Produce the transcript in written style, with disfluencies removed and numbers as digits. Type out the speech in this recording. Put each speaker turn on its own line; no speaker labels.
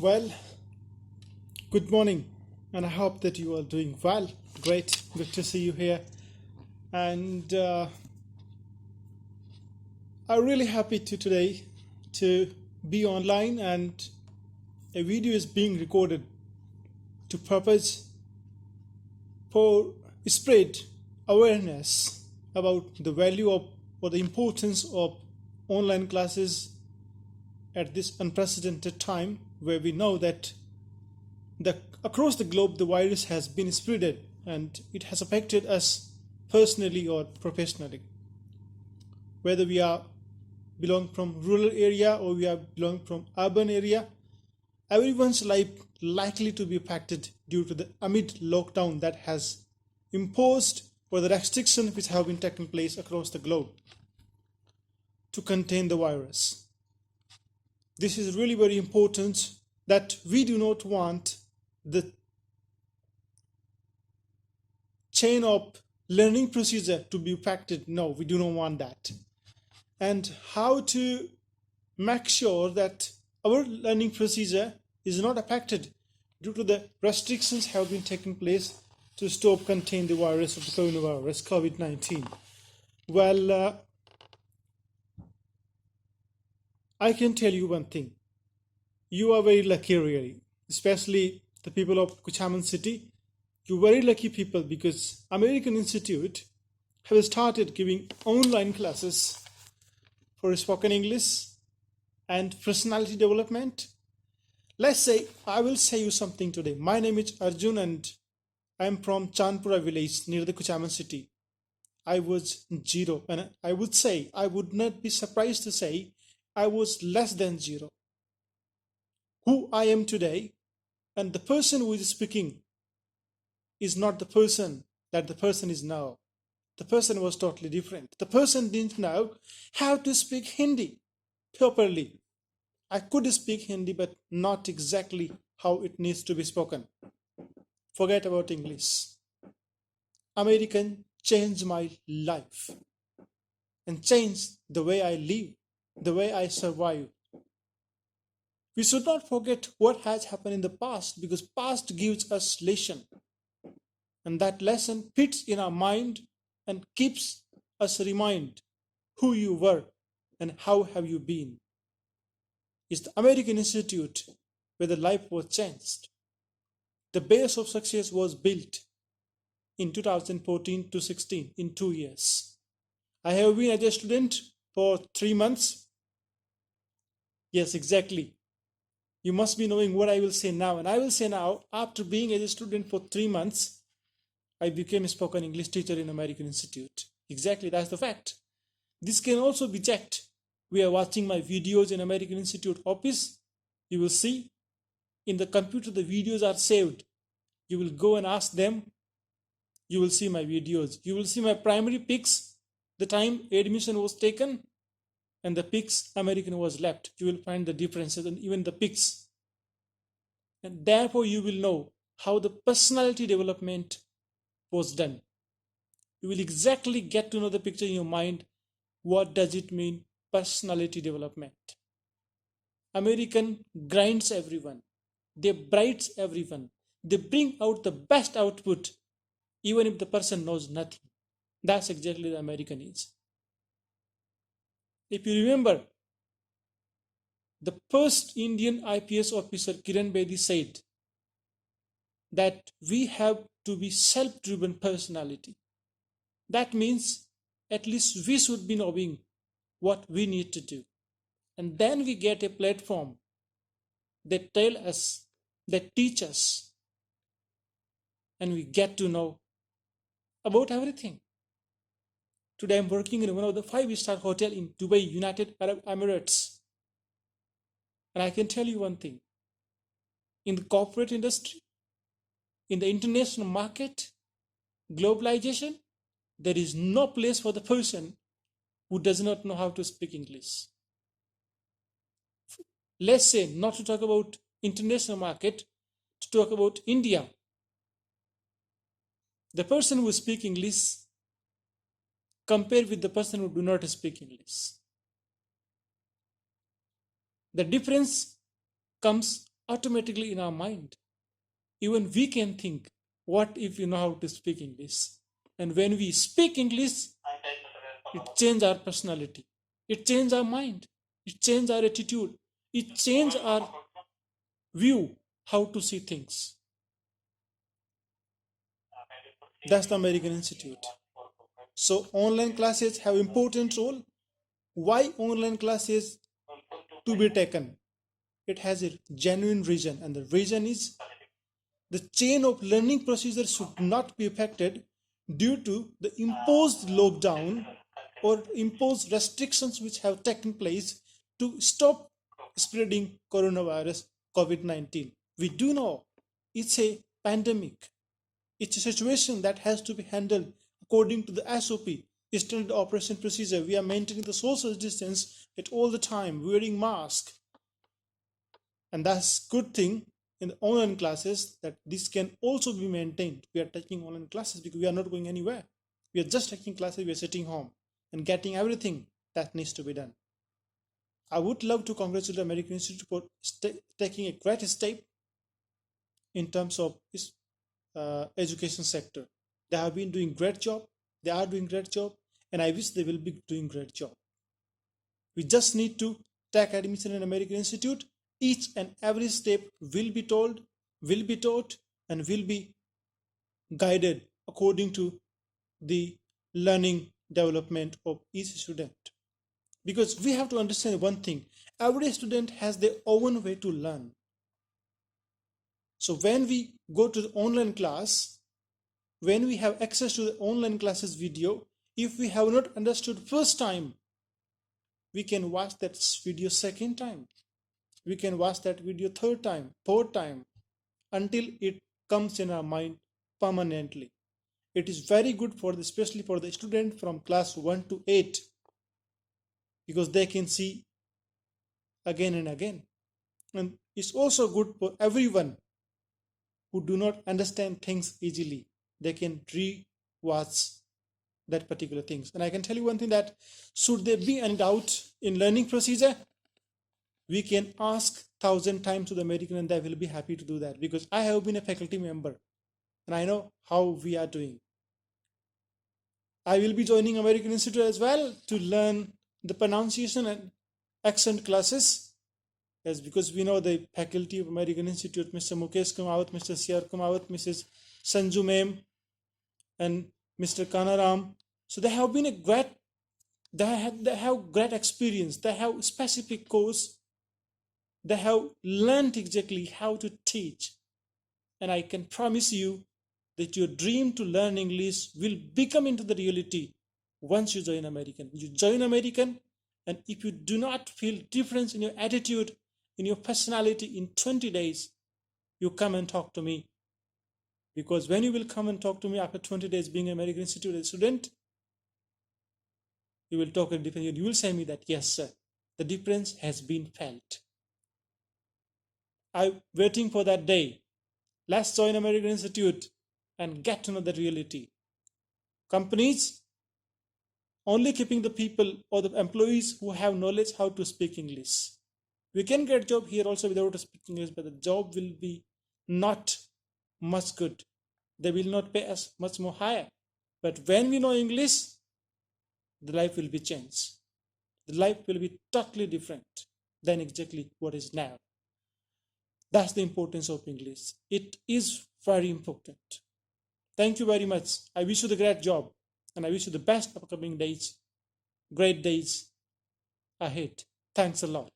Well, good morning, and I hope that you are doing well. Great, good to see you here. And I'm really happy today to be online, and a video is being recorded to purpose for spread awareness about the value of or the importance of online classes at this unprecedented time, where we know that across the globe the virus has been spreaded and it has affected us personally or professionally, whether we are belong from rural area or we are belong from urban area. Everyone's life likely to be affected due to the amid lockdown that has imposed, or the restrictions which have been taken place across the globe to contain the virus. This is really very important, that we do not want the chain of learning procedure to be affected. No, we do not want that. And how to make sure that our learning procedure is not affected due to the restrictions have been taking place to stop contain the virus of the coronavirus COVID-19. Well, I can tell you one thing. You are very lucky, really, especially the people of Kuchaman city. You're very lucky people, because American Institute have started giving online classes for spoken English and personality development. Let's say I will say you something today. My name is Arjun and I am from Chandpura village near the Kuchaman city. I was zero, and I would say, I would not be surprised to say I was less than zero. Who I am today, and the person who is speaking is not the person that the person is now. The person was totally different. The person didn't know how to speak Hindi properly. I could speak Hindi, but not exactly how it needs to be spoken. Forget about English. American changed my life and changed the way I live, the way I survive. We should not forget what has happened in the past, because past gives us lesson, and that lesson fits in our mind and keeps us remind who you were and how have you been. It's the American Institute where the life was changed. The base of success was built in 2014 to 16, in 2 years. I have been as a student for 3 months. Yes, exactly. You must be knowing what I will say now. And I will say now, after being as a student for 3 months, I became a spoken English teacher in American Institute. Exactly, that's the fact. This can also be checked. We are watching my videos in American Institute office. You will see in the computer the videos are saved. You will go and ask them. You will see my videos. You will see my primary pics, the time admission was taken, and the pics American was left. You will find the differences and even the pics. And therefore you will know how the personality development was done. You will exactly get to know the picture in your mind. What does it mean, personality development? American grinds everyone. They brights everyone. They bring out the best output even if the person knows nothing. That's exactly the American is. If you remember, the first Indian IPS officer Kiran Bedi said that we have to be self-driven personality. That means at least we should be knowing what we need to do. And then we get a platform that tell us, that teach us, and we get to know about everything. Today I'm working in one of the 5-star hotel in Dubai, United Arab Emirates. And I can tell you one thing. In the corporate industry, in the international market, globalization, there is no place for the person who does not know how to speak English. Let's say, not to talk about international market, to talk about India. The person who speaks English compared with the person who do not speak English. The difference comes automatically in our mind. Even we can think, what if we know how to speak English? And when we speak English, it changes our personality. It changes our mind. It changes our attitude. It changes our view how to see things. That's the American Institute. So online classes have important role. Why online classes to be taken? It has a genuine reason, and the reason is the chain of learning procedure should not be affected due to the imposed lockdown or imposed restrictions which have taken place to stop spreading coronavirus COVID-19. We do know it's a pandemic. It's a situation that has to be handled according to the SOP, standard operation procedure. We are maintaining the social distance at all the time, wearing mask. And that's good thing in the online classes that this can also be maintained. We are taking online classes because we are not going anywhere. We are just taking classes, we are sitting home and getting everything that needs to be done. I would love to congratulate the American Institute for taking a great step in terms of this education sector. They have been doing great job. They are doing great job, and I wish they will be doing great job. We just need to take admission in American Institute. Each and every step will be told, will be taught, and will be guided according to the learning development of each student. Because we have to understand one thing, every student has their own way to learn. So when we go to the online class, when we have access to the online classes video, if we have not understood first time, we can watch that video second time. We can watch that video third time, fourth time, until it comes in our mind permanently. It is very good for especially for the student from class 1 to 8, because they can see again and again. And it's also good for everyone who do not understand things easily. They can re-watch that particular things. And I can tell you one thing, that should there be any doubt in learning procedure, we can ask 1,000 times to the American and they will be happy to do that, because I have been a faculty member and I know how we are doing. I will be joining American Institute as well to learn the pronunciation and accent classes, as because we know the faculty of American Institute, Mr. Mukesh Kumawat, Mr. Siyar Kumawat, Mrs. Sanju Mem, and Mr. Kanaram. So they have been a great, they have great experience. They have specific course. They have learned exactly how to teach. And I can promise you that your dream to learn English will become into the reality once you join American. You join American, and if you do not feel difference in your attitude, in your personality in 20 days, you come and talk to me. Because when you will come and talk to me after 20 days being an American Institute student, you will talk a different, you will say me that, yes, sir, the difference has been felt. I'm waiting for that day. Let's join American Institute and get to know the reality. Companies only keeping the people or the employees who have knowledge how to speak English. We can get job here also without speaking English, but the job will be not much good. They will not pay us much more higher. But when we know English, the life will be changed. The life will be totally different than exactly what is now. That's the importance of English. It is very important. Thank you very much. I wish you the great job, and I wish you the best upcoming days, great days ahead. Thanks a lot.